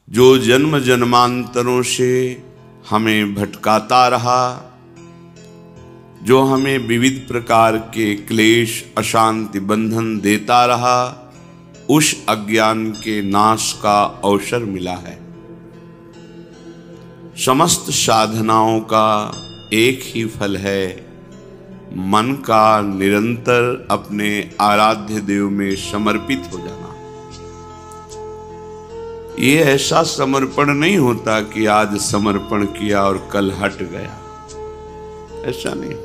जो जन्म जन्मांतरों से हमें भटकाता रहा, जो हमें विविध प्रकार के क्लेश अशांति बंधन देता रहा, उस अज्ञान के नाश का अवसर मिला है। समस्त साधनाओं का एक ही फल है, मन का निरंतर अपने आराध्य देव में समर्पित हो जाना। ये ऐसा समर्पण नहीं होता कि आज समर्पण किया और कल हट गया, ऐसा नहीं।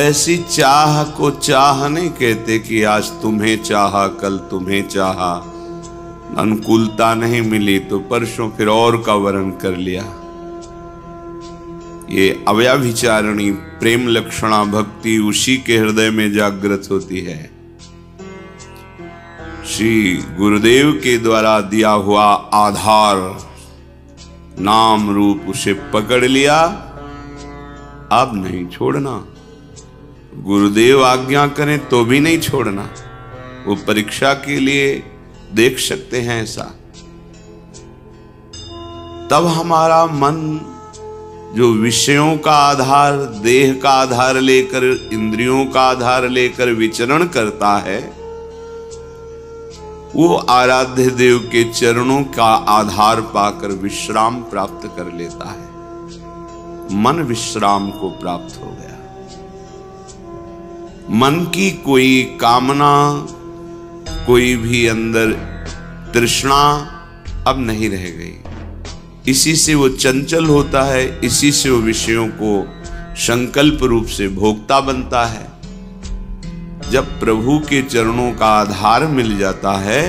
ऐसी चाह को चाह नहीं कहते कि आज तुम्हें चाहा कल तुम्हें चाहा, अनुकूलता नहीं मिली तो परसों फिर और का वर्ण कर लिया। ये अव्याभिचारणी प्रेम लक्षणा भक्ति उसी के हृदय में जागृत होती है। श्री गुरुदेव के द्वारा दिया हुआ आधार नाम रूप उसे पकड़ लिया, अब नहीं छोड़ना। गुरुदेव आज्ञा करें तो भी नहीं छोड़ना। वो परीक्षा के लिए देख सकते हैं ऐसा। तब हमारा मन जो विषयों का आधार, देह का आधार लेकर, इंद्रियों का आधार लेकर विचरण करता है, वो आराध्य देव के चरणों का आधार पाकर विश्राम प्राप्त कर लेता है। मन विश्राम को प्राप्त हो गया। मन की कोई कामना, कोई भी अंदर तृष्णा अब नहीं रह गई। इसी से वो चंचल होता है, इसी से वो विषयों को संकल्प रूप से भोगता बनता है। जब प्रभु के चरणों का आधार मिल जाता है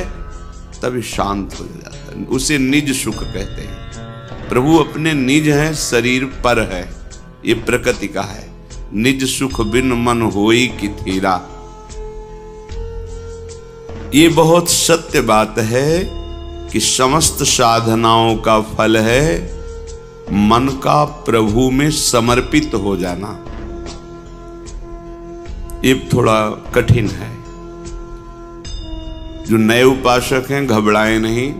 तभी शांत हो जाता है। उसे निज सुख कहते हैं। प्रभु अपने निज हैं, शरीर पर है, ये प्रकृति का है। निज सुख बिन मन होई कि थीरा। ये बहुत सत्य बात है कि समस्त साधनाओं का फल है मन का प्रभु में समर्पित हो जाना। ये थोड़ा कठिन है। जो नए उपासक हैं घबराएं नहीं।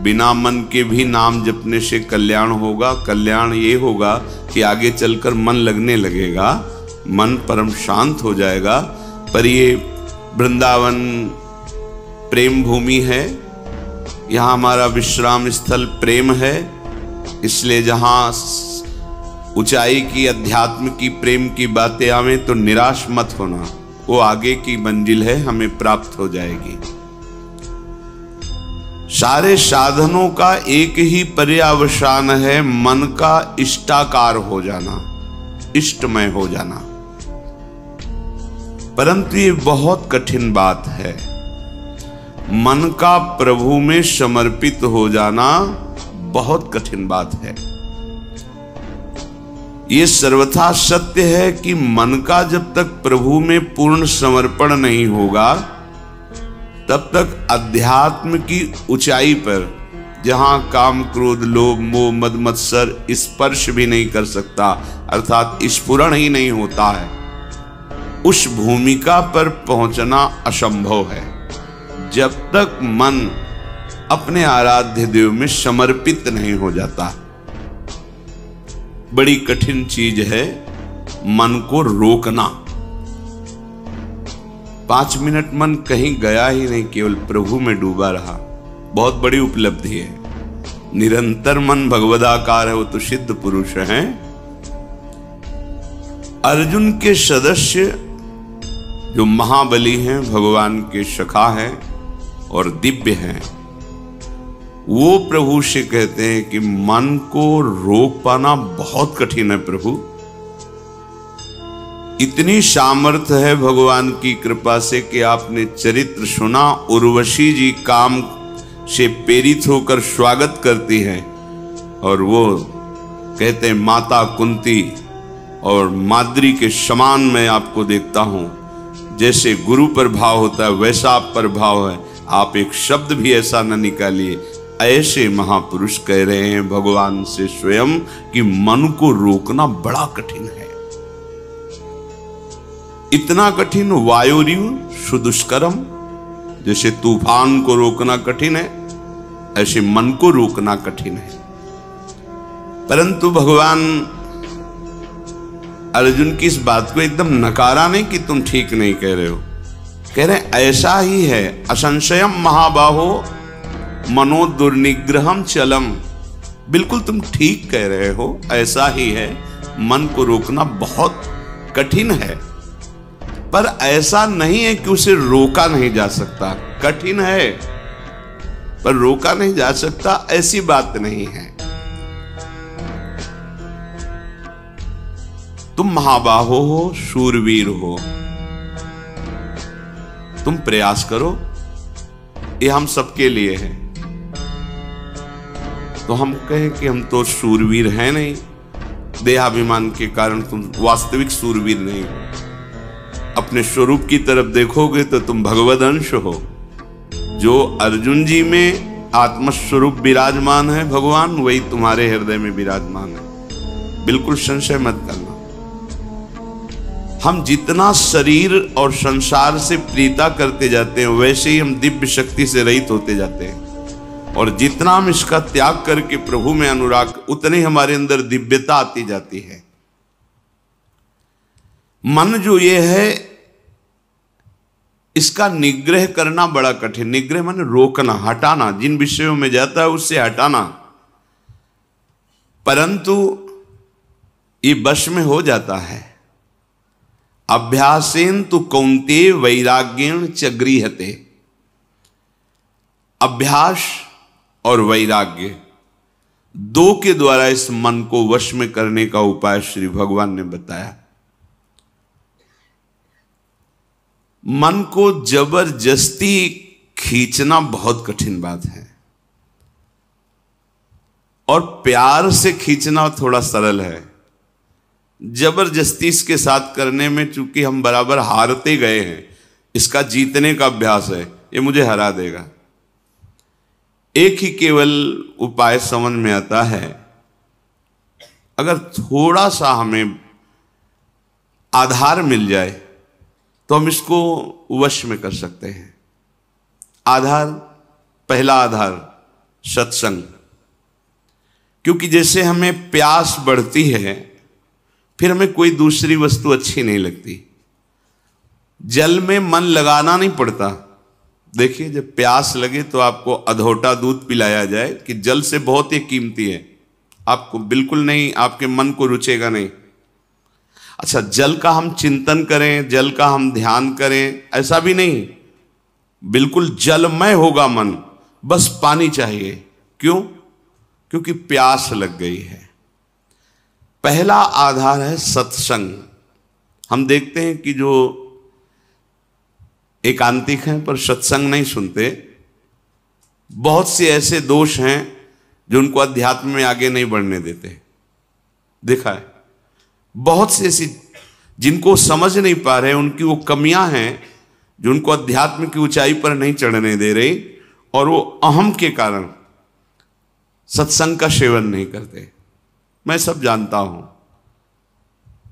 बिना मन के भी नाम जपने से कल्याण होगा। कल्याण ये होगा कि आगे चलकर मन लगने लगेगा, मन परम शांत हो जाएगा। पर ये वृंदावन प्रेम भूमि है, यहाँ हमारा विश्राम स्थल प्रेम है। इसलिए जहाँ ऊंचाई की, अध्यात्म की, प्रेम की बातें आवे तो निराश मत होना। वो आगे की मंजिल है, हमें प्राप्त हो जाएगी। सारे साधनों का एक ही पर्यावसान है, मन का इष्टाकार हो जाना, इष्टमय हो जाना। परंतु ये बहुत कठिन बात है। मन का प्रभु में समर्पित हो जाना बहुत कठिन बात है। ये सर्वथा सत्य है कि मन का जब तक प्रभु में पूर्ण समर्पण नहीं होगा तब तक अध्यात्म की ऊंचाई पर, जहां काम क्रोध लोभ मोह मद मत्सर स्पर्श भी नहीं कर सकता, अर्थात स्फुरण ही नहीं होता है, उस भूमिका पर पहुंचना असंभव है जब तक मन अपने आराध्य देव में समर्पित नहीं हो जाता। बड़ी कठिन चीज है मन को रोकना। 5 मिनट मन कहीं गया ही नहीं, केवल प्रभु में डूबा रहा, बहुत बड़ी उपलब्धि है। निरंतर मन भगवदाकार है, वो तो सिद्ध पुरुष हैं। अर्जुन के सदस्य जो महाबली हैं, भगवान के सखा हैं और दिव्य हैं, वो प्रभु से कहते हैं कि मन को रोक पाना बहुत कठिन है प्रभु। इतनी सामर्थ्य है भगवान की कृपा से कि आपने चरित्र सुना, उर्वशी जी काम से प्रेरित होकर स्वागत करती हैं और वो कहते हैं माता कुंती और माद्री के समान मैं आपको देखता हूं। जैसे गुरु पर भाव होता है वैसा आप पर भाव है, आप एक शब्द भी ऐसा न निकालिए। ऐसे महापुरुष कह रहे हैं भगवान से स्वयं कि मन को रोकना बड़ा कठिन है। इतना कठिन वायुरिव सुदुष्करम, जैसे तूफान को रोकना कठिन है ऐसे मन को रोकना कठिन है। परंतु भगवान अर्जुन की इस बात को एकदम नकारा नहीं कि तुम ठीक नहीं कह रहे हो, कह रहे ऐसा ही है। असंशयम महाबाहो मनो दुर्निग्रहम चलम, बिल्कुल तुम ठीक कह रहे हो, ऐसा ही है। मन को रोकना बहुत कठिन है, पर ऐसा नहीं है कि उसे रोका नहीं जा सकता। कठिन है पर रोका नहीं जा सकता, ऐसी बात नहीं है। तुम महाबाहो हो, शूरवीर हो, तुम प्रयास करो, ये हम सबके लिए है। तो हम कहें कि हम तो शूरवीर हैं नहीं, देहाभिमान के कारण तुम वास्तविक शूरवीर नहीं हो। अपने स्वरूप की तरफ देखोगे तो तुम भगवद अंश हो। जो अर्जुन जी में आत्मस्वरूप विराजमान है भगवान, वही तुम्हारे हृदय में विराजमान है, बिल्कुल संशय मत करना। हम जितना शरीर और संसार से प्रीता करते जाते हैं, वैसे ही हम दिव्य शक्ति से रहित होते जाते हैं। और जितना हम इसका त्याग करके प्रभु में अनुराग, उतने हमारे अंदर दिव्यता आती जाती है। मन जो ये है, इसका निग्रह करना बड़ा कठिन। निग्रह माने रोकना, हटाना, जिन विषयों में जाता है उससे हटाना। परंतु ये वश में हो जाता है। अभ्यासेन तु कौन्तेय वैराग्येण च गृह्यते। अभ्यास और वैराग्य दो के द्वारा इस मन को वश में करने का उपाय श्री भगवान ने बताया। मन को जबरदस्ती खींचना बहुत कठिन बात है, और प्यार से खींचना थोड़ा सरल है। जबरदस्ती इसके साथ करने में चूंकि हम बराबर हारते गए हैं, इसका जीतने का अभ्यास है, ये मुझे हरा देगा। एक ही केवल उपाय समझ में आता है, अगर थोड़ा सा हमें आधार मिल जाए तो हम इसको वश में कर सकते हैं। आधार, पहला आधार सत्संग। क्योंकि जैसे हमें प्यास बढ़ती है, फिर हमें कोई दूसरी वस्तु अच्छी नहीं लगती। जल में मन लगाना नहीं पड़ता। देखिए, जब प्यास लगे तो आपको अधोटा दूध पिलाया जाए कि जल से बहुत ही कीमती है, आपको बिल्कुल नहीं, आपके मन को रुचेगा नहीं। अच्छा, जल का हम चिंतन करें, जल का हम ध्यान करें, ऐसा भी नहीं, बिल्कुल जलमय होगा मन, बस पानी चाहिए। क्यों? क्योंकि प्यास लग गई है। पहला आधार है सत्संग। हम देखते हैं कि जो एकांतिक हैं पर सत्संग नहीं सुनते, बहुत से ऐसे दोष हैं जो उनको अध्यात्म में आगे नहीं बढ़ने देते। देखा है, बहुत से ऐसी जिनको समझ नहीं पा रहे, उनकी वो कमियां हैं जो उनको अध्यात्म की ऊंचाई पर नहीं चढ़ने दे रही, और वो अहम के कारण सत्संग का सेवन नहीं करते। मैं सब जानता हूं,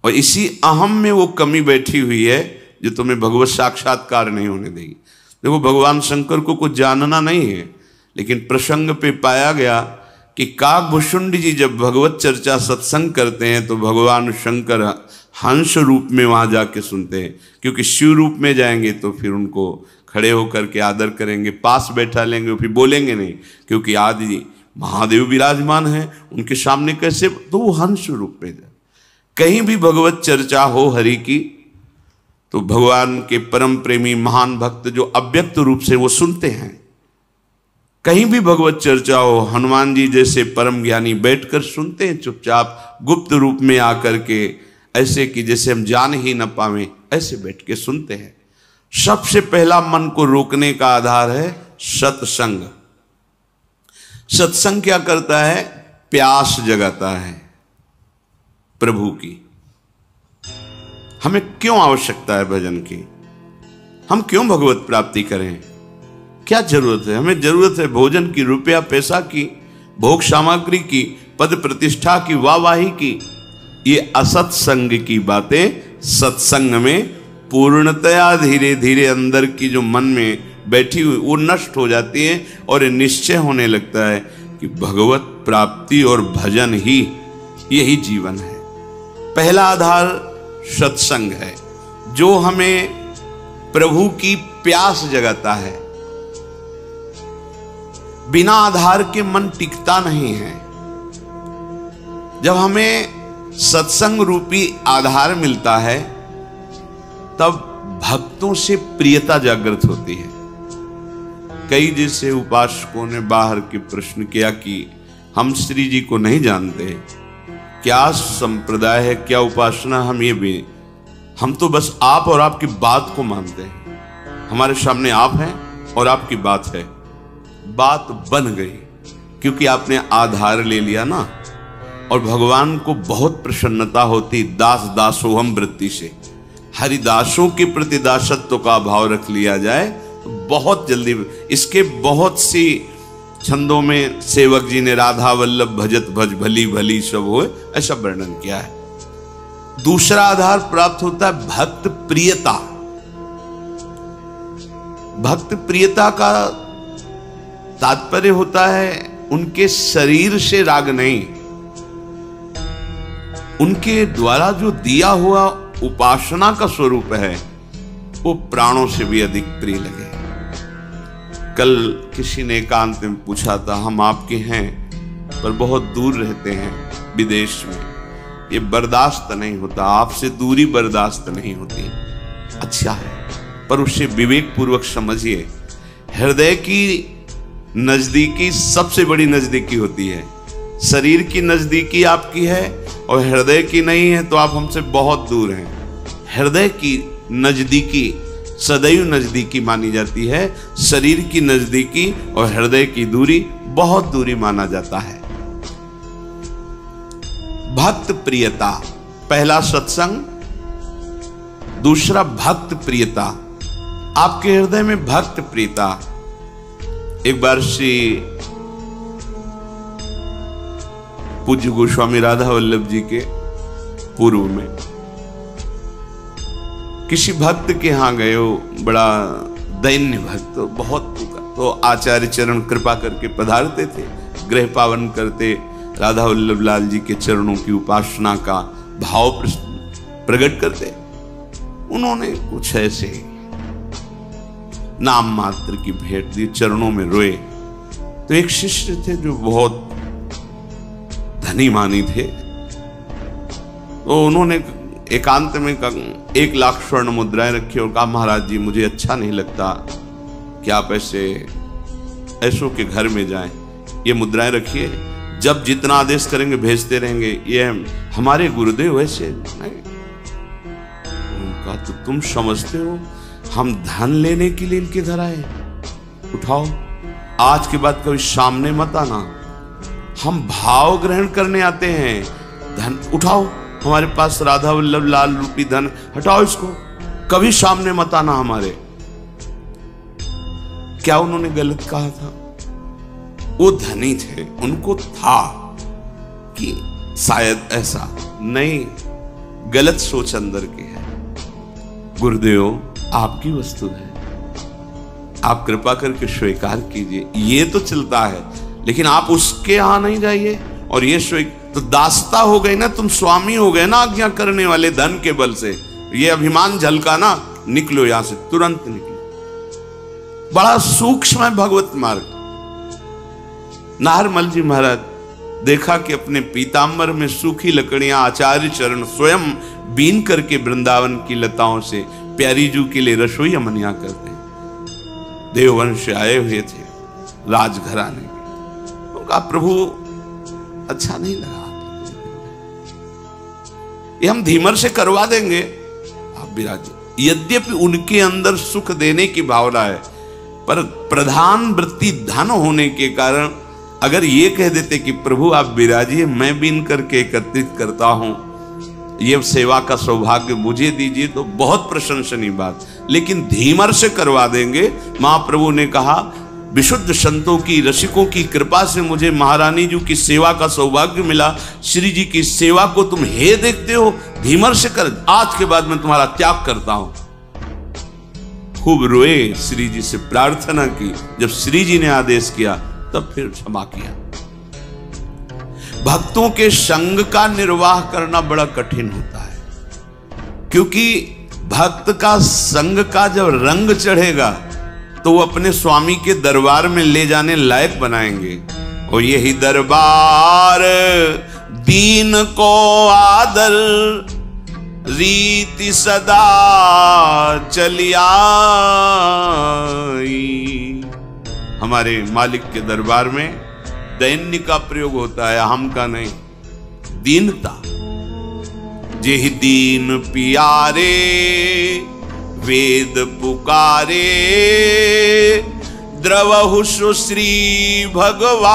और इसी अहम में वो कमी बैठी हुई है जो तुम्हें भगवत साक्षात्कार नहीं होने देगी। देखो, भगवान शंकर को कुछ जानना नहीं है, लेकिन प्रसंग पे पाया गया कि काकभूषुंड जी जब भगवत चर्चा सत्संग करते हैं तो भगवान शंकर हंस रूप में वहां जाके सुनते हैं। क्योंकि शिव रूप में जाएंगे तो फिर उनको खड़े होकर के आदर करेंगे, पास बैठा लेंगे, फिर बोलेंगे नहीं, क्योंकि आदि महादेव विराजमान है, उनके सामने कैसे, तो वो हंस रूप में जाए। कहीं भी भगवत चर्चा हो हरि की, तो भगवान के परम प्रेमी महान भक्त जो अव्यक्त रूप से वो सुनते हैं। कहीं भी भगवत चर्चा हो, हनुमान जी जैसे परम ज्ञानी बैठकर सुनते हैं चुपचाप, गुप्त रूप में आकर के, ऐसे कि जैसे हम जान ही न पावें, ऐसे बैठ के सुनते हैं। सबसे पहला मन को रोकने का आधार है सत्संग। सत्संग क्या करता है? प्यास जगाता है प्रभु की। हमें क्यों आवश्यकता है भजन की? हम क्यों भगवत प्राप्ति करें? क्या जरूरत है? हमें जरूरत है भोजन की, रुपया पैसा की, भोग सामग्री की, पद प्रतिष्ठा की, वाहवाही की। ये असत्संग की बातें सत्संग में पूर्णतया धीरे धीरे अंदर की जो मन में बैठी हुई वो नष्ट हो जाती है और निश्चय होने लगता है कि भगवत प्राप्ति और भजन ही यही जीवन है। पहला आधार सत्संग है जो हमें प्रभु की प्यास जगाता है। बिना आधार के मन टिकता नहीं है। जब हमें सत्संग रूपी आधार मिलता है तब भक्तों से प्रियता जागृत होती है। कई जैसे उपासकों ने बाहर के प्रश्न किया कि हम श्री जी को नहीं जानते, क्या संप्रदाय है, क्या उपासना, हम तो बस आप और आपकी बात को मानते हैं। हमारे सामने आप हैं और आपकी बात है। बात बन गई क्योंकि आपने आधार ले लिया ना। और भगवान को बहुत प्रसन्नता होती दास दासोहम वृत्ति से। हरिदासों के प्रति दासत्व का भाव रख लिया जाए तो बहुत जल्दी। इसके बहुत सी छंदों में सेवक जी ने राधा वल्लभ भजत भज भली भली सब होए ऐसा वर्णन किया है। दूसरा आधार प्राप्त होता है भक्त प्रियता। भक्त प्रियता का तात्पर्य होता है उनके शरीर से राग नहीं, उनके द्वारा जो दिया हुआ उपासना का स्वरूप है वो प्राणों से भी अधिक प्रिय लगे। कल किसी ने एकांत में पूछा था, हम आपके हैं पर बहुत दूर रहते हैं विदेश में, ये बर्दाश्त नहीं होता, आपसे दूरी बर्दाश्त नहीं होती। अच्छा है पर उसे विवेक पूर्वक समझिए। हृदय की नजदीकी सबसे बड़ी नजदीकी होती है। शरीर की नजदीकी आपकी है और हृदय की नहीं है तो आप हमसे बहुत दूर हैं। हृदय की नजदीकी सदैव नजदीकी मानी जाती है। शरीर की नजदीकी और हृदय की दूरी बहुत दूरी माना जाता है। भक्त प्रियता, पहला सत्संग, दूसरा भक्त प्रियता। आपके हृदय में भक्त प्रियता। एक बार श्री पूज्य गोस्वामी राधा वल्लभ जी के पूर्व में किसी भक्त के यहां गए हो, बड़ा दैन्य भक्त, बहुत तो आचार्य चरण कृपा करके पधारते थे, गृह पावन करते, राधा वल्लभ लाल जी के चरणों की उपासना का भाव प्रकट करते। उन्होंने कुछ ऐसे नाम मात्र की भेंट दी, चरणों में रोए। तो एक शिष्य थे जो बहुत धनी मानी थे, तो उन्होंने एकांत में 1 लाख स्वर्ण मुद्राएं रखी और कहा, महाराज जी मुझे अच्छा नहीं लगता कि आप ऐसों के घर में जाएं, ये मुद्राएं रखिए, जब जितना आदेश करेंगे भेजते रहेंगे, ये हमारे गुरुदेव वैसे नहीं। उनका तो तुम समझते हो हम धन लेने के लिए इनके घर आए, उठाओ, आज के बाद कभी सामने मत आना, हम भाव ग्रहण करने आते हैं, धन उठाओ, हमारे पास राधा वल्लभ लाल रूपी धन, हटाओ इसको, कभी सामने मत आना हमारे। क्या उन्होंने गलत कहा था? वो धनी थे, उनको था कि शायद ऐसा नहीं, गलत सोच अंदर की है। गुरुदेव आपकी वस्तु है, आप कृपा करके स्वीकार कीजिए, ये तो चलता है, लेकिन आप उसके यहां नहीं जाइए और ये तो दासता हो गई ना, तुम स्वामी हो गए ना आज्ञा करने वाले धन के बल से। ये अभिमान झलका ना, निकलो यहां से, तुरंत निकलो। बड़ा सूक्ष्म है भगवत मार्ग। नाहरमल जी महाराज देखा कि अपने पीताम्बर में सूखी लकड़ियां आचार्य चरण स्वयं बीन करके वृंदावन की लताओं से प्यारी जू के लिए रसोई अमनिया करते। देववंश से आए हुए थे राजघराने के। उनका प्रभु अच्छा नहीं लगा, ये हम धीमर से करवा देंगे, आप विराजिए। यद्यपि उनके अंदर सुख देने की भावना है, पर प्रधान वृत्ति धन होने के कारण अगर ये कह देते कि प्रभु आप विराजिए, मैं बीन करके एकत्रित करता हूं, ये सेवा का सौभाग्य मुझे दीजिए, तो बहुत प्रशंसनीय बात। लेकिन धीमर से करवा देंगे। महाप्रभु ने कहा, विशुद्ध संतों की, रसिकों की कृपा से मुझे महारानी जी की सेवा का सौभाग्य मिला। श्री जी की सेवा को तुम हे देखते हो, धीमर से कर, आज के बाद मैं तुम्हारा त्याग करता हूं। खूब रोए, श्री जी से प्रार्थना की। जब श्री जी ने आदेश किया तब फिर क्षमा किया। भक्तों के संग का निर्वाह करना बड़ा कठिन होता है, क्योंकि भक्त का संग का जब रंग चढ़ेगा तो वो अपने स्वामी के दरबार में ले जाने लायक बनाएंगे। और यही दरबार दीन को आदर रीति सदा चली आई। हमारे मालिक के दरबार में दैन्य का प्रयोग होता है, हम का नहीं। दीनता, जेहि दीन पियारे वेद पुकारे द्रवहु श्री भगवान।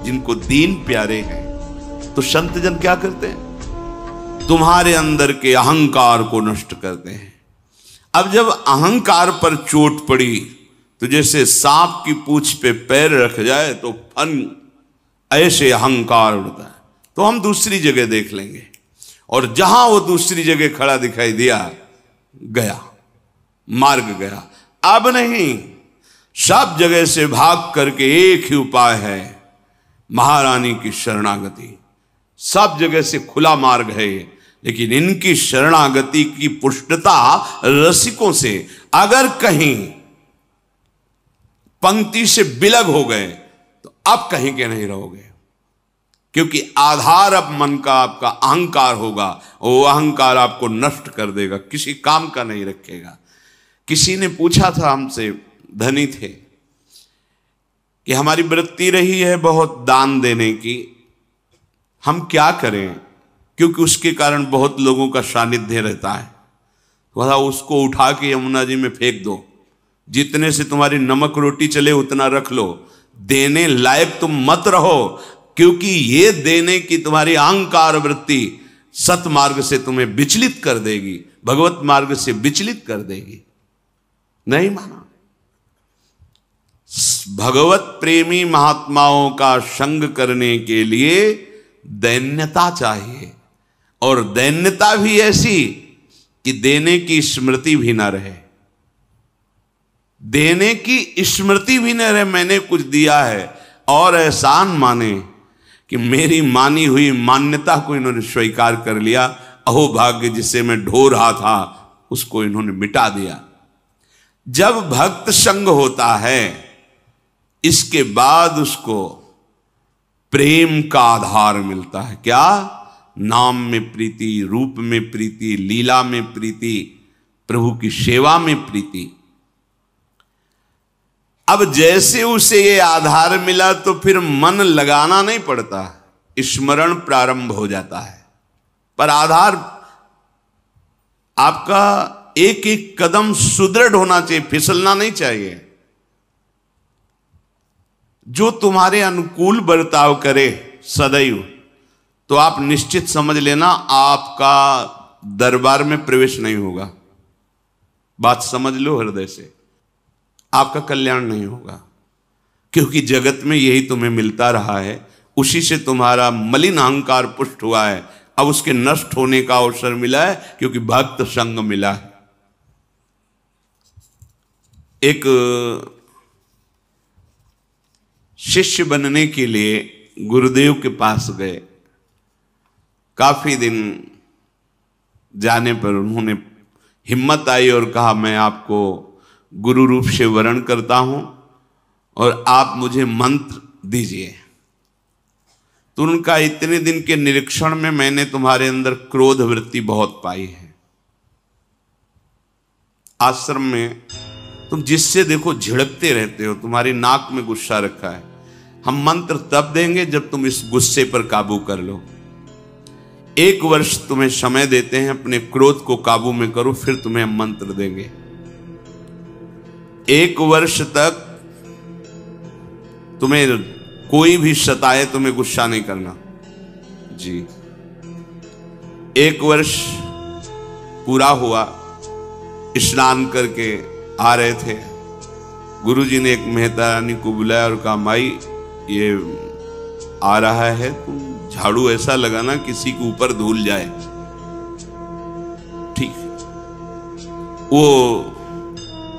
जिनको दीन प्यारे हैं तो संत जन क्या करते हैं? तुम्हारे अंदर के अहंकार को नष्ट करते हैं। अब जब अहंकार पर चोट पड़ी तो जैसे सांप की पूंछ पे पैर रख जाए तो फन, ऐसे अहंकार उड़ता है। तो हम दूसरी जगह देख लेंगे, और जहां वो दूसरी जगह खड़ा दिखाई दिया, गया मार्ग गया। अब नहीं, सब जगह से भाग करके एक ही उपाय है, महारानी की शरणागति। सब जगह से खुला मार्ग है, लेकिन इनकी शरणागति की पुष्टता रसिकों से। अगर कहीं पंक्ति से बिलग हो गए तो अब कहीं के नहीं रहोगे, क्योंकि आधार अब मन का आपका अहंकार होगा, वो अहंकार आपको नष्ट कर देगा, किसी काम का नहीं रखेगा। किसी ने पूछा था हमसे, धनी थे, कि हमारी वृत्ति रही है बहुत दान देने की, हम क्या करें, क्योंकि उसके कारण बहुत लोगों का सानिध्य रहता है। वह उसको उठा के यमुना जी में फेंक दो, जितने से तुम्हारी नमक रोटी चले उतना रख लो, देने लायक तुम मत रहो, क्योंकि ये देने की तुम्हारी अहंकार वृत्ति सतमार्ग से तुम्हें विचलित कर देगी, भगवत मार्ग से विचलित कर देगी। नहीं माना। भगवत प्रेमी महात्माओं का संग करने के लिए दैन्यता चाहिए, और दैन्यता भी ऐसी कि देने की स्मृति भी ना रहे। देने की स्मृति भी न रहे, मैंने कुछ दिया है, और एहसान माने कि मेरी मानी हुई मान्यता को इन्होंने स्वीकार कर लिया। अहो भाग्य, जिसे मैं ढो रहा था उसको इन्होंने मिटा दिया। जब भक्त संग होता है, इसके बाद उसको प्रेम का आधार मिलता है। क्या? नाम में प्रीति, रूप में प्रीति, लीला में प्रीति, प्रभु की सेवा में प्रीति। अब जैसे उसे ये आधार मिला तो फिर मन लगाना नहीं पड़ता, स्मरण प्रारंभ हो जाता है। पर आधार आपका एक एक कदम सुदृढ़ होना चाहिए, फिसलना नहीं चाहिए। जो तुम्हारे अनुकूल बर्ताव करे सदैव, तो आप निश्चित समझ लेना आपका दरबार में प्रवेश नहीं होगा। बात समझ लो हृदय से, आपका कल्याण नहीं होगा, क्योंकि जगत में यही तुम्हें मिलता रहा है, उसी से तुम्हारा मलिन अहंकार पुष्ट हुआ है। अब उसके नष्ट होने का अवसर मिला है, क्योंकि भक्त संग मिला है। एक शिष्य बनने के लिए गुरुदेव के पास गए। काफी दिन जाने पर उन्होंने हिम्मत आई और कहा, मैं आपको गुरु रूप से वरण करता हूं और आप मुझे मंत्र दीजिए। तो उनका, इतने दिन के निरीक्षण में मैंने तुम्हारे अंदर क्रोध वृत्ति बहुत पाई है। आश्रम में तुम जिससे देखो झिड़कते रहते हो, तुम्हारी नाक में गुस्सा रखा है। हम मंत्र तब देंगे जब तुम इस गुस्से पर काबू कर लो। 1 वर्ष तुम्हें समय देते हैं, अपने क्रोध को काबू में करो, फिर तुम्हें हम मंत्र देंगे। 1 वर्ष तक तुम्हें कोई भी सताए, तुम्हें गुस्सा नहीं करना जी। 1 वर्ष पूरा हुआ, स्नान करके आ रहे थे, गुरुजी ने एक मेहता रानी को बुलाया और कहा, माई ये आ रहा है, तुम झाड़ू ऐसा लगाना किसी के ऊपर धूल जाए। ठीक। वो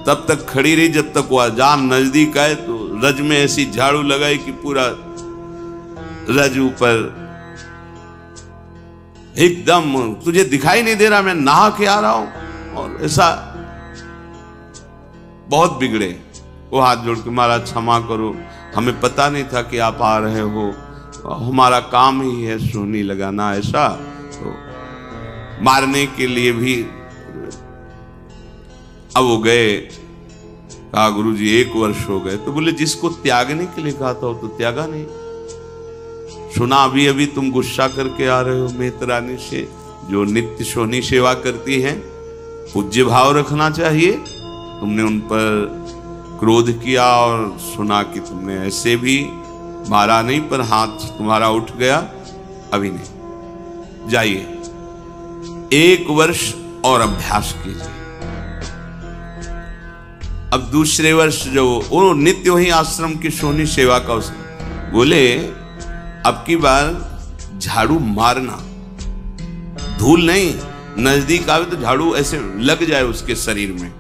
तब तक खड़ी रही जब तक वो अजान नजदीक आए, तो रज में ऐसी झाड़ू लगाई कि पूरा रज ऊपर एकदम तुझे दिखाई नहीं दे रहा, मैं नहा के आ रहा हूं। और ऐसा बहुत बिगड़े। वो हाथ जोड़ के महाराज क्षमा करो, हमें पता नहीं था कि आप आ रहे हो, हमारा काम ही है सोनी लगाना। ऐसा तो मारने के लिए भी। अब वो गए, कहा गुरुजी 1 वर्ष हो गए। तो बोले जिसको त्यागने के लिए कहा था वो तो त्यागा नहीं। सुना अभी अभी तुम गुस्सा करके आ रहे हो मेहतरानी से, जो नित्य सोनी सेवा करती हैं। पूज्य भाव रखना चाहिए। तुमने उन पर क्रोध किया और सुना कि तुमने ऐसे भी मारा नहीं, पर हाथ तुम्हारा उठ गया। अभी नहीं, जाइए 1 वर्ष और अभ्यास कीजिए। अब दूसरे वर्ष जो वो नित्य वही आश्रम की सोनी सेवा का बोले अब की बार झाड़ू मारना, धूल नहीं, नजदीक आवे तो झाड़ू ऐसे लग जाए उसके शरीर में।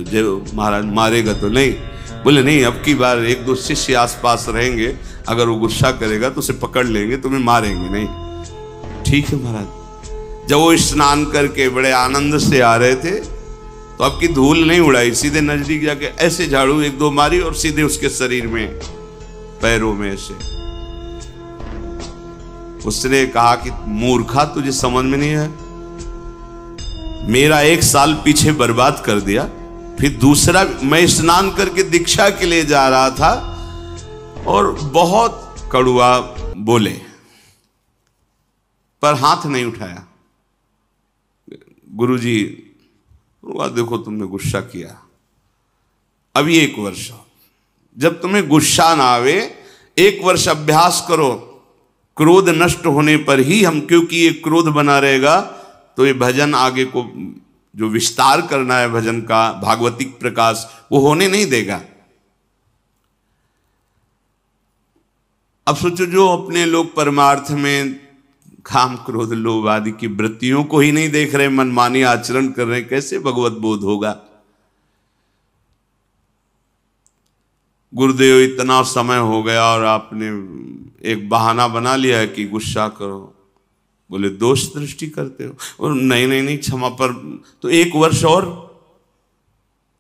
जो महाराज मारेगा तो नहीं। बोले नहीं, अब की बार 1-2 शिष्य आसपास रहेंगे, अगर वो गुस्सा करेगा तो उसे पकड़ लेंगे, तुम्हें मारेंगे नहीं। ठीक है महाराज। जब वो स्नान करके बड़े आनंद से आ रहे थे तो अब की धूल नहीं उड़ाई, सीधे नजदीक जाके ऐसे झाड़ू 1-2 मारी और सीधे उसके शरीर में, पैरों में ऐसे। उसने कहा कि मूर्खा, तुझे समझ में नहीं है, मेरा 1 साल पीछे बर्बाद कर दिया। फिर दूसरा, मैं स्नान करके दीक्षा के लिए जा रहा था और बहुत कड़वा बोले, पर हाथ नहीं उठाया। गुरुजी देखो तुमने गुस्सा किया, अभी 1 वर्ष, जब तुम्हें गुस्सा ना आवे 1 वर्ष अभ्यास करो। क्रोध नष्ट होने पर ही हम, क्योंकि ये क्रोध बना रहेगा तो ये भजन आगे को जो विस्तार करना है भजन का, भागवतिक प्रकाश, वो होने नहीं देगा। अब सोचो जो अपने लोग परमार्थ में काम क्रोध लोभ आदि की वृत्तियों को ही नहीं देख रहे, मनमानी आचरण कर रहे, कैसे भगवत बोध होगा। गुरुदेव इतना समय हो गया और आपने एक बहाना बना लिया है कि गुस्सा करो। बोले दोष दृष्टि करते हो। और नहीं क्षमा पर तो 1 वर्ष और,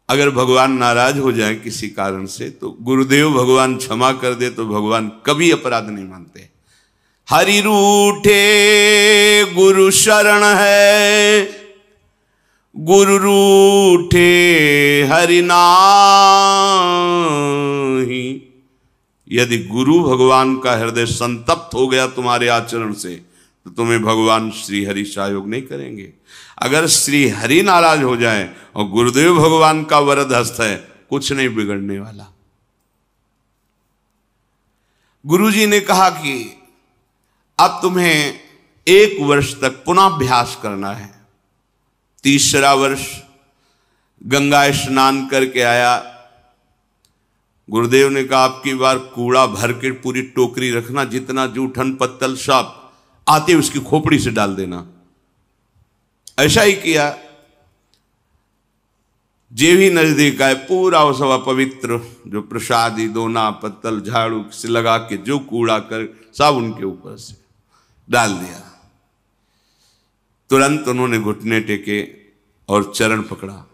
अगर भगवान नाराज हो जाए किसी कारण से तो गुरुदेव भगवान क्षमा कर दे तो भगवान कभी अपराध नहीं मानते। हरि रूठे गुरु शरण है, गुरु रूठे हरि नाहि। यदि गुरु भगवान का हृदय संतप्त हो गया तुम्हारे आचरण से तो तुम्हें भगवान श्री हरि सहयोग नहीं करेंगे। अगर श्री हरि नाराज हो जाए और गुरुदेव भगवान का वरद हस्त है, कुछ नहीं बिगड़ने वाला। गुरुजी ने कहा कि अब तुम्हें 1 वर्ष तक पुनः अभ्यास करना है। 3रा वर्ष गंगा स्नान करके आया। गुरुदेव ने कहा आपकी बार कूड़ा भर के पूरी टोकरी रखना, जितना जूठन पत्तल सब आते उसकी खोपड़ी से डाल देना। ऐसा ही किया। जे भी नजदीक आए पूरा वो सब पवित्र जो प्रसादी दोना पत्तल झाड़ू से लगा के जो कूड़ा कर सब उनके ऊपर से डाल दिया। तुरंत उन्होंने घुटने टेके और चरण पकड़ा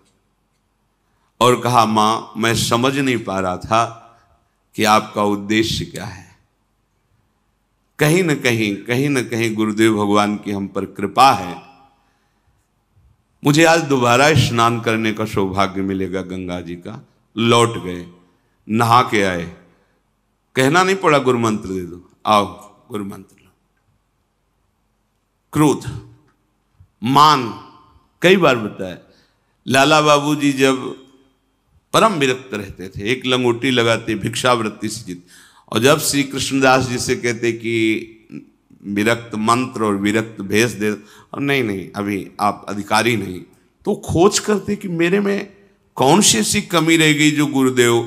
और कहा मां, मैं समझ नहीं पा रहा था कि आपका उद्देश्य क्या है। कहीं न कहीं गुरुदेव भगवान की हम पर कृपा है। मुझे आज दोबारा स्नान करने का सौभाग्य मिलेगा गंगा जी का। लौट गए, नहा के आए, कहना नहीं पड़ा गुरु मंत्र दे दो, आओ गुरु मंत्र लो। क्रोध मान कई बार बताया। लाला बाबू जी जब परम विरक्त रहते थे, एक लंगोटी लगाते, भिक्षावृत्ति से जीत, और जब श्री कृष्णदास जी से कहते कि विरक्त मंत्र और विरक्त भेष दे, और नहीं अभी आप अधिकारी नहीं, तो खोज करते कि मेरे में कौन सी ऐसी कमी रह गई जो गुरुदेव।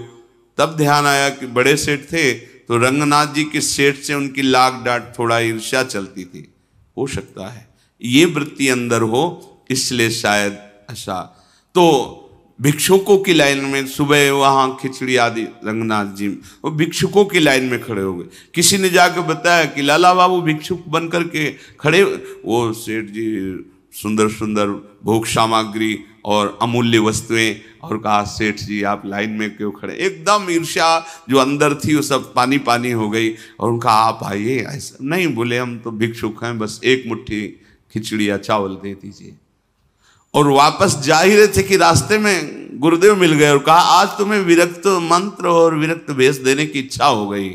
तब ध्यान आया कि बड़े सेठ थे तो रंगनाथ जी के सेठ से उनकी लाग डांट थोड़ा ईर्ष्या चलती थी। हो सकता है ये वृत्ति अंदर हो, इसलिए शायद ऐसा। तो भिक्षुकों की लाइन में सुबह वहां खिचड़ी आदि रंगनाथ जी वो भिक्षुकों की लाइन में खड़े हो गए। किसी ने जाकर बताया कि लाला बाबू भिक्षुक बन करके खड़े, वो सेठ जी सुंदर सुंदर भोग सामग्री और अमूल्य वस्तुएं, और कहा सेठ जी आप लाइन में क्यों खड़े। एकदम ईर्ष्या जो अंदर थी वो सब पानी पानी हो गई, और उनका आप आइए। ऐसा नहीं, बोले हम तो भिक्षुक हैं, बस एक मुट्ठी खिचड़ी या चावल दे दीजिए। और वापस जा ही रहे थे कि रास्ते में गुरुदेव मिल गए और कहा आज तुम्हें विरक्त मंत्र और विरक्त वेश देने की इच्छा हो गई।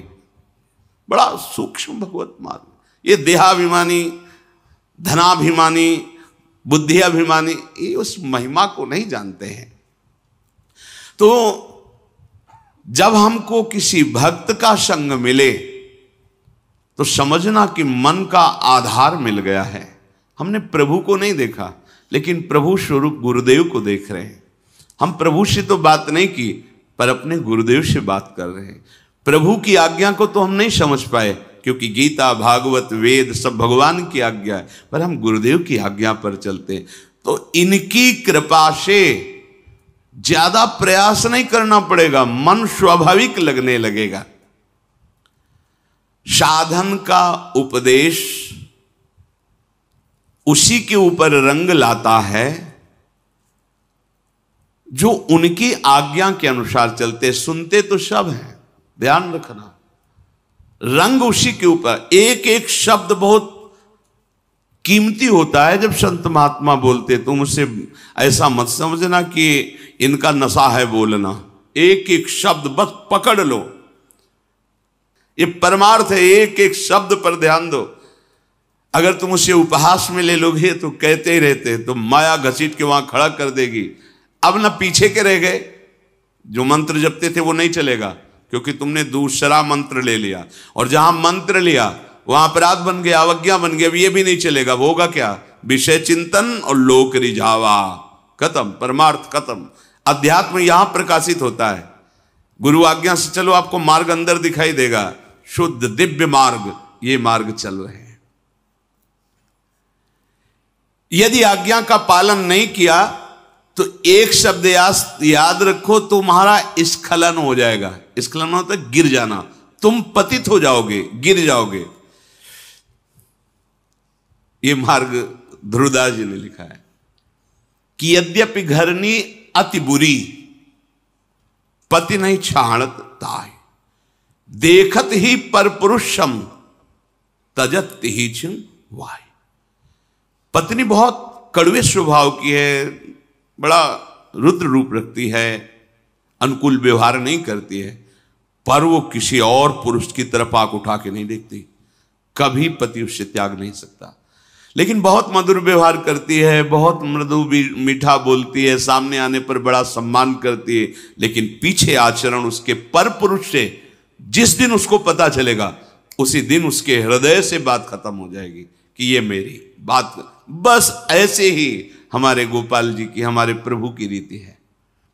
बड़ा सूक्ष्म भगवत मार्ग। ये देहाभिमानी, धनाभिमानी, बुद्धियाभिमानी ये उस महिमा को नहीं जानते हैं। तो जब हमको किसी भक्त का संग मिले तो समझना कि मन का आधार मिल गया है। हमने प्रभु को नहीं देखा, लेकिन प्रभु स्वरूप गुरुदेव को देख रहे हैं। हम प्रभु से तो बात नहीं की, पर अपने गुरुदेव से बात कर रहे हैं। प्रभु की आज्ञा को तो हम नहीं समझ पाए, क्योंकि गीता, भागवत, वेद सब भगवान की आज्ञा है, पर हम गुरुदेव की आज्ञा पर चलते हैं। तो इनकी कृपा से ज्यादा प्रयास नहीं करना पड़ेगा, मन स्वाभाविक लगने लगेगा। साधन का उपदेश उसी के ऊपर रंग लाता है जो उनकी आज्ञा के अनुसार चलते। सुनते तो सब हैं, ध्यान रखना, रंग उसी के ऊपर। एक एक शब्द बहुत कीमती होता है। जब संत महात्मा बोलते तुम उसे ऐसा मत समझना कि इनका नशा है बोलना। एक एक शब्द बस पकड़ लो, ये परमार्थ है। एक एक शब्द पर ध्यान दो। अगर तुम उसे उपहास में ले लोगे तो कहते ही रहते, तो माया घसीट के वहां खड़ा कर देगी। अब ना पीछे के रह गए, जो मंत्र जपते थे वो नहीं चलेगा, क्योंकि तुमने दूसरा मंत्र ले लिया, और जहां मंत्र लिया वहां अपराध बन गया, अवज्ञा बन गया। अब ये भी नहीं चलेगा। वो होगा क्या? विषय चिंतन और लोक रिझावा, खत्म, परमार्थ खत्म। अध्यात्म यहां प्रकाशित होता है। गुरु आज्ञा से चलो, आपको मार्ग अंदर दिखाई देगा, शुद्ध दिव्य मार्ग, ये मार्ग चल रहे हैं। यदि आज्ञा का पालन नहीं किया तो एक शब्द याद रखो, तुम्हारा स्खलन हो जाएगा। स्खलन होता है गिर जाना, तुम पतित हो जाओगे, गिर जाओगे। ये मार्ग ध्रुवदास जी ने लिखा है कि यद्यपि घरनी अति बुरी, पति नहीं छाणत ताय, देखत ही पर पुरुषम तजत ही चिन वाय। पत्नी बहुत कड़वे स्वभाव की है, बड़ा रुद्र रूप रखती है, अनुकूल व्यवहार नहीं करती है, पर वो किसी और पुरुष की तरफ आंख उठा के नहीं देखती। कभी पति उससे त्याग नहीं सकता। लेकिन बहुत मधुर व्यवहार करती है, बहुत मृदु मीठा बोलती है, सामने आने पर बड़ा सम्मान करती है, लेकिन पीछे आचरण उसके पर पुरुष से जिस दिन उसको पता चलेगा, उसी दिन उसके हृदय से बात खत्म हो जाएगी कि ये मेरी बात। बस ऐसे ही हमारे गोपाल जी की, हमारे प्रभु की रीति है।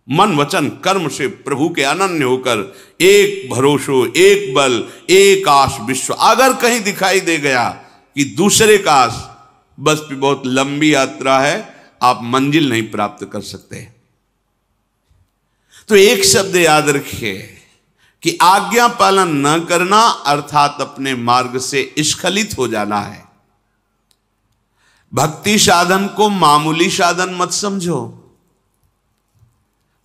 मन वचन कर्म से प्रभु के अनन्य होकर एक भरोसो, एक बल, एक आश विश्व। अगर कहीं दिखाई दे गया कि दूसरे का आश, बस भी बहुत लंबी यात्रा है, आप मंजिल नहीं प्राप्त कर सकते। तो एक शब्द याद रखिए कि आज्ञा पालन न करना अर्थात अपने मार्ग से स्खलित हो जाना है। भक्ति साधन को मामूली साधन मत समझो।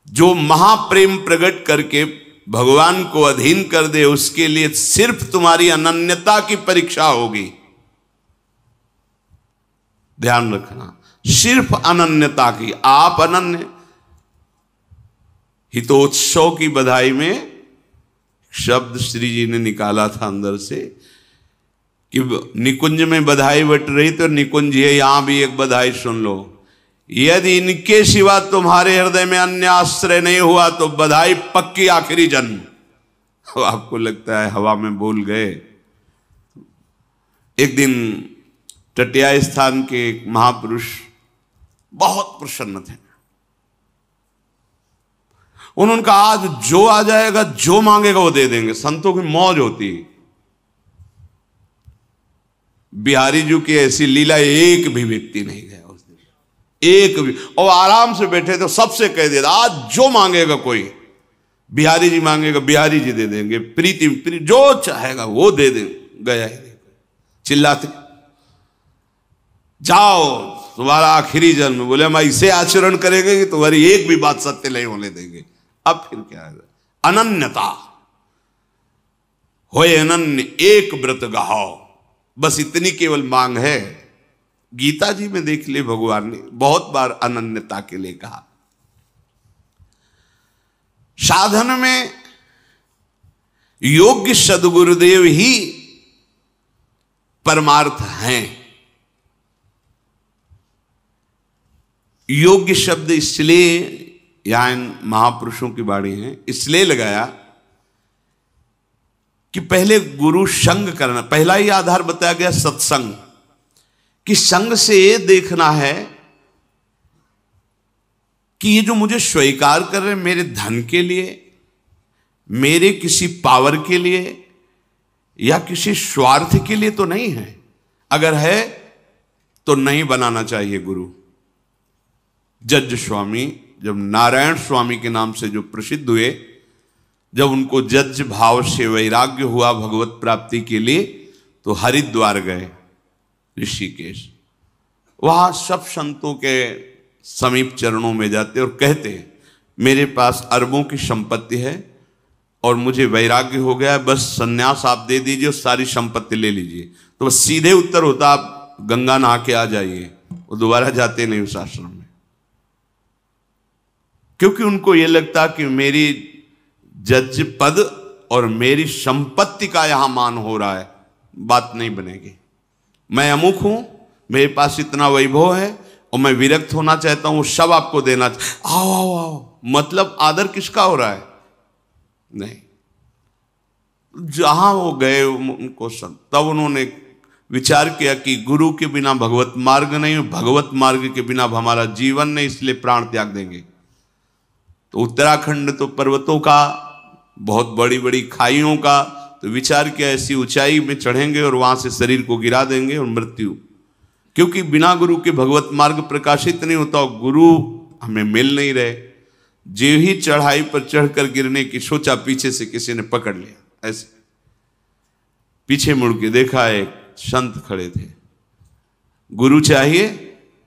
जो महाप्रेम प्रकट करके भगवान को अधीन कर दे, उसके लिए सिर्फ तुम्हारी अनन्यता की परीक्षा होगी। ध्यान रखना, सिर्फ अनन्यता की। आप अनन्य। हितोत्सव की बधाई में शब्द श्री जी ने निकाला था अंदर से कि निकुंज में बधाई बट रही तो निकुंज है, यहां भी एक बधाई सुन लो। यदि इनके सिवा तुम्हारे हृदय में अन्य आश्रय नहीं हुआ तो बधाई पक्की आखिरी जन्म। आपको लगता है हवा में बोल गए। एक दिन टटिया स्थान के एक महापुरुष बहुत प्रसन्न थे। उन्होंने कहा आज जो आ जाएगा, जो मांगेगा वो दे देंगे। संतों की मौज होती। बिहारी जी की ऐसी लीला एक भी व्यक्ति नहीं गया उस दिन। एक भी। और आराम से बैठे तो सबसे कह दिया आज जो मांगेगा कोई, बिहारी जी मांगेगा बिहारी जी दे देंगे, प्रीति जो चाहेगा वो दे देंगे। गया ही नहीं, चिल्लाते जाओ तुम्हारा आखिरी जन्म। बोले हम ऐसे आचरण करेंगे कि तुम्हारी एक भी बात सत्य नहीं होने देंगे। अब फिर क्या है, अनन्यता होए अनन्य एक व्रत गाहो, बस इतनी केवल मांग है। गीता जी में देख ले भगवान ने बहुत बार अनन्यता के लिए कहा। साधन में योग्य सद्गुरुदेव ही परमार्थ हैं। योग्य शब्द इसलिए यहां इन महापुरुषों की वाणी है इसलिए लगाया कि पहले गुरु संग करना, पहला ही आधार बताया गया सत्संग, कि संग से ये देखना है कि ये जो मुझे स्वीकार कर रहे हैं मेरे धन के लिए, मेरे किसी पावर के लिए या किसी स्वार्थ के लिए तो नहीं है। अगर है तो नहीं बनाना चाहिए गुरु। जज स्वामी जब नारायण स्वामी के नाम से जो प्रसिद्ध हुए, जब उनको जज भाव से वैराग्य हुआ भगवत प्राप्ति के लिए, तो हरिद्वार गए, ऋषिकेश। वहां सब संतों के समीप चरणों में जाते और कहते मेरे पास अरबों की संपत्ति है और मुझे वैराग्य हो गया है, बस सन्यास आप दे दीजिए और सारी संपत्ति ले लीजिए। तो बस सीधे उत्तर होता आप गंगा नहा के आ जाइए। वो दोबारा जाते नहीं उस आश्रम में, क्योंकि उनको यह लगता कि मेरी जज पद और मेरी संपत्ति का यहां मान हो रहा है, बात नहीं बनेगी। मैं अमुक हूं, मेरे पास इतना वैभव है और मैं विरक्त होना चाहता हूं, वो सब आपको देना। आओ आओ आओ, मतलब आदर किसका हो रहा है? नहीं। जहां वो गए उनको तब उन्होंने विचार किया कि गुरु के बिना भगवत मार्ग नहीं, भगवत मार्ग के बिना हमारा जीवन नहीं, इसलिए प्राण त्याग देंगे। तो उत्तराखंड तो पर्वतों का, बहुत बड़ी बड़ी खाइयों का, तो विचार किया ऐसी ऊंचाई में चढ़ेंगे और वहां से शरीर को गिरा देंगे और मृत्यु। क्योंकि बिना गुरु के भगवत मार्ग प्रकाशित नहीं होता और गुरु हमें मिल नहीं रहे। जो ही चढ़ाई पर चढ़कर गिरने की सोचा, पीछे से किसी ने पकड़ लिया। ऐसे पीछे मुड़ के देखा, एक संत खड़े थे। गुरु चाहिए,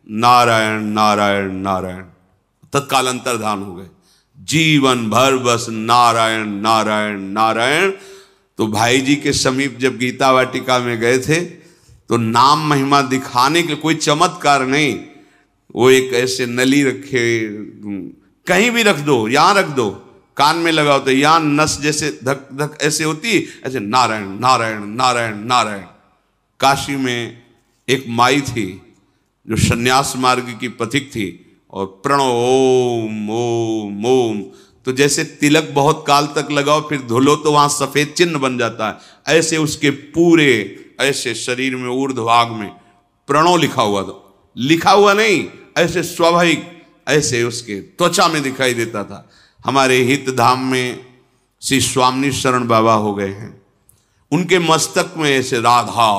नारायण नारायण नारायण। तत्काल अंतर्धान हो गए, जीवन भर बस नारायण नारायण नारायण। तो भाई जी के समीप जब गीता वाटिका में गए थे तो नाम महिमा दिखाने के लिए, कोई चमत्कार नहीं, वो एक ऐसे नली रखे, कहीं भी रख दो, यहां रख दो, कान में लगाओ तो यहां नस जैसे धक धक ऐसे होती, ऐसे नारायण नारायण नारायण नारायण। काशी में एक माई थी जो सन्यास मार्ग की पथिक थी, और प्रणव ओम ओम ओम, तो जैसे तिलक बहुत काल तक लगाओ फिर धुलो तो वहां सफेद चिन्ह बन जाता है, ऐसे उसके पूरे ऐसे शरीर में ऊर्ध्वभाग में प्रणव लिखा हुआ था। लिखा हुआ नहीं, ऐसे स्वाभाविक ऐसे उसके त्वचा में दिखाई देता था। हमारे हित धाम में श्री स्वामी शरण बाबा हो गए हैं, उनके मस्तक में ऐसे राधा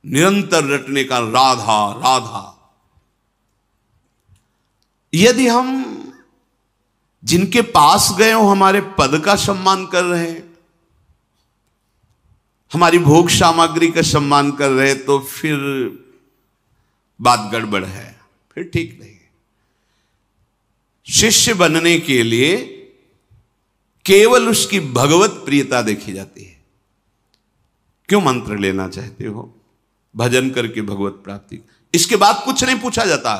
निरंतर रटने का, राधा राधा। यदि हम जिनके पास गए हो हमारे पद का सम्मान कर रहे हैं, हमारी भोग सामग्री का सम्मान कर रहे हैं, तो फिर बात गड़बड़ है, फिर ठीक नहीं। शिष्य बनने के लिए केवल उसकी भगवत प्रियता देखी जाती है। क्यों मंत्र लेना चाहते हो? भजन करके भगवत प्राप्ति, इसके बाद कुछ नहीं पूछा जाता।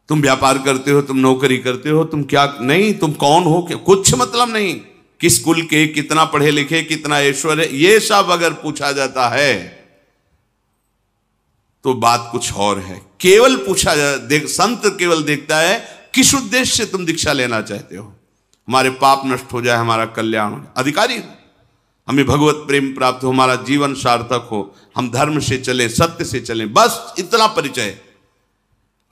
तुम व्यापार करते हो, तुम नौकरी करते हो, तुम क्या नहीं, तुम कौन हो, क्या, कुछ मतलब नहीं। किस कुल के, कितना पढ़े लिखे, कितना ऐश्वर्य, ये सब अगर पूछा जाता है तो बात कुछ और है। केवल पूछा संत केवल देखता है किस उद्देश्य से तुम दीक्षा लेना चाहते हो। हमारे पाप नष्ट हो जाए, हमारा कल्याण हो, अधिकारी हो, हमें भगवत प्रेम प्राप्त हो, हमारा जीवन सार्थक हो, हम धर्म से चले, सत्य से चले, बस इतना परिचय।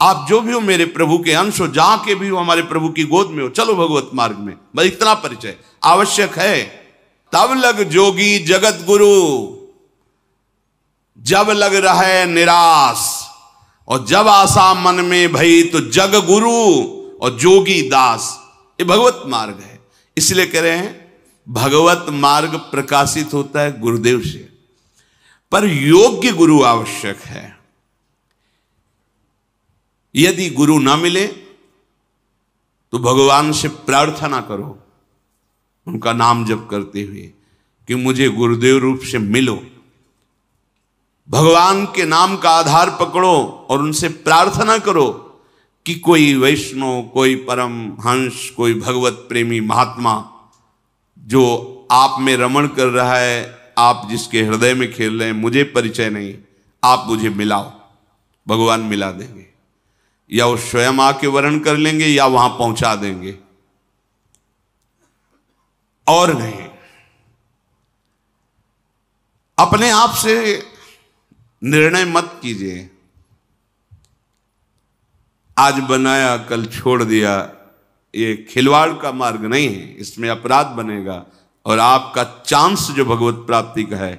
आप जो भी हो मेरे प्रभु के अंश हो, जहां के भी हो हमारे प्रभु की गोद में हो, चलो भगवत मार्ग में, बस इतना परिचय आवश्यक है। तब लग जोगी जगत गुरु, जब लग रहा है निराश, और जब आशा मन में भई तो जग गुरु और जोगी दास। ये भगवत मार्ग है। इसलिए कह रहे हैं भगवत मार्ग प्रकाशित होता है गुरुदेव से, पर योग्य गुरु आवश्यक है। यदि गुरु ना मिले तो भगवान से प्रार्थना करो, उनका नाम जप करते हुए कि मुझे गुरुदेव रूप से मिलो। भगवान के नाम का आधार पकड़ो और उनसे प्रार्थना करो कि कोई वैष्णव, कोई परम हंस, कोई भगवत प्रेमी महात्मा जो आप में रमण कर रहा है, आप जिसके हृदय में खेल रहे हैं, मुझे परिचय नहीं, आप मुझे मिलाओ। भगवान मिला देंगे, या वो स्वयं आके वर्ण कर लेंगे या वहां पहुंचा देंगे, और नहीं। अपने आप से निर्णय मत कीजिए, आज बनाया कल छोड़ दिया, ये खिलवाड़ का मार्ग नहीं है। इसमें अपराध बनेगा और आपका चांस जो भगवत प्राप्ति का है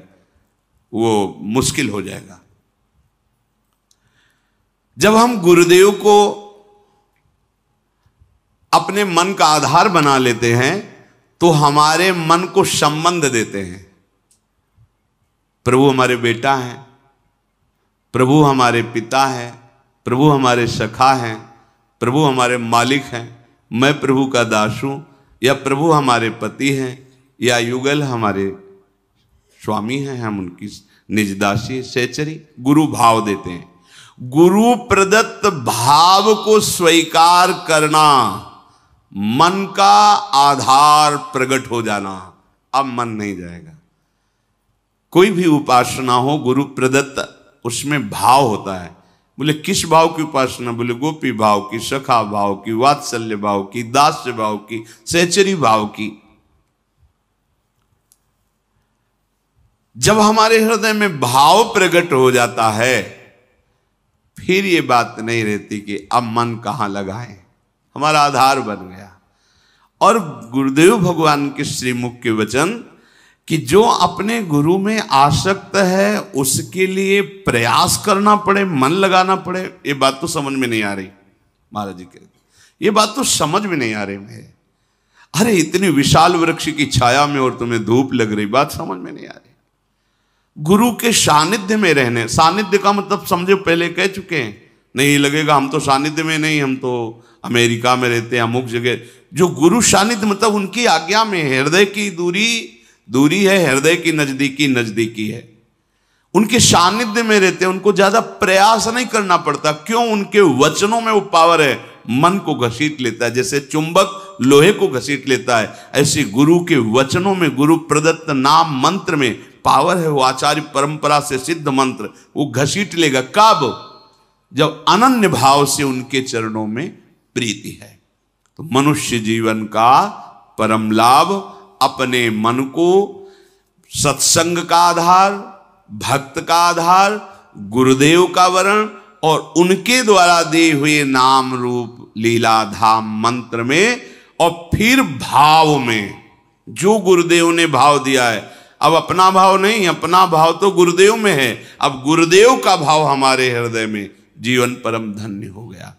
वो मुश्किल हो जाएगा। जब हम गुरुदेव को अपने मन का आधार बना लेते हैं तो हमारे मन को संबंध देते हैं। प्रभु हमारे बेटा हैं, प्रभु हमारे पिता हैं, प्रभु हमारे सखा हैं, प्रभु हमारे मालिक हैं, मैं प्रभु का दास हूं, या प्रभु हमारे पति हैं, या युगल हमारे स्वामी हैं, हम उनकी निज दासी सहचरी। गुरु भाव देते हैं। गुरु प्रदत्त भाव को स्वीकार करना, मन का आधार प्रकट हो जाना। अब मन नहीं जाएगा। कोई भी उपासना हो गुरु प्रदत्त, उसमें भाव होता है। बोले किस भाव की उपासना? बोले गोपी भाव की, सखा भाव की, वात्सल्य भाव की, दास्य भाव की, सहचरी भाव की। जब हमारे हृदय में भाव प्रकट हो जाता है फिर ये बात नहीं रहती कि अब मन कहां लगाएं, हमारा आधार बन गया। और गुरुदेव भगवान के श्रीमुख के वचन कि जो अपने गुरु में आसक्त है उसके लिए प्रयास करना पड़े, मन लगाना पड़े, ये बात तो समझ में नहीं आ रही। महाराज जी कहते ये बात तो समझ में नहीं आ रही मेरे। अरे इतनी विशाल वृक्ष की छाया में और तुम्हें धूप लग रही, बात समझ में नहीं आ रही। गुरु के सानिध्य में रहने, सानिध्य का मतलब समझो पहले कह चुके हैं, नहीं लगेगा हम तो सानिध्य में नहीं, हम तो अमेरिका में रहते हैं अमुक जगह। जो गुरु सानिध्य मतलब उनकी आज्ञा में, हृदय की दूरी है, हृदय की नजदीकी है। उनके सानिध्य में रहते हैं, उनको ज्यादा प्रयास नहीं करना पड़ता। क्यों? उनके वचनों में वो पावर है, मन को घसीट लेता है। जैसे चुंबक लोहे को घसीट लेता है, ऐसे गुरु के वचनों में, गुरु प्रदत्त नाम मंत्र में पावर है। वो आचार्य परंपरा से सिद्ध मंत्र वो घसीट लेगा। कब? जब अनन्य भाव से उनके चरणों में प्रीति है। तो मनुष्य जीवन का परम लाभ अपने मन को सत्संग का आधार, भक्त का आधार, गुरुदेव का वर्ण और उनके द्वारा दिए हुए नाम रूप लीला धाम मंत्र में, और फिर भाव में जो गुरुदेव ने भाव दिया है। अब अपना भाव नहीं, अपना भाव तो गुरुदेव में है। अब गुरुदेव का भाव हमारे हृदय में, जीवन परम धन्य हो गया।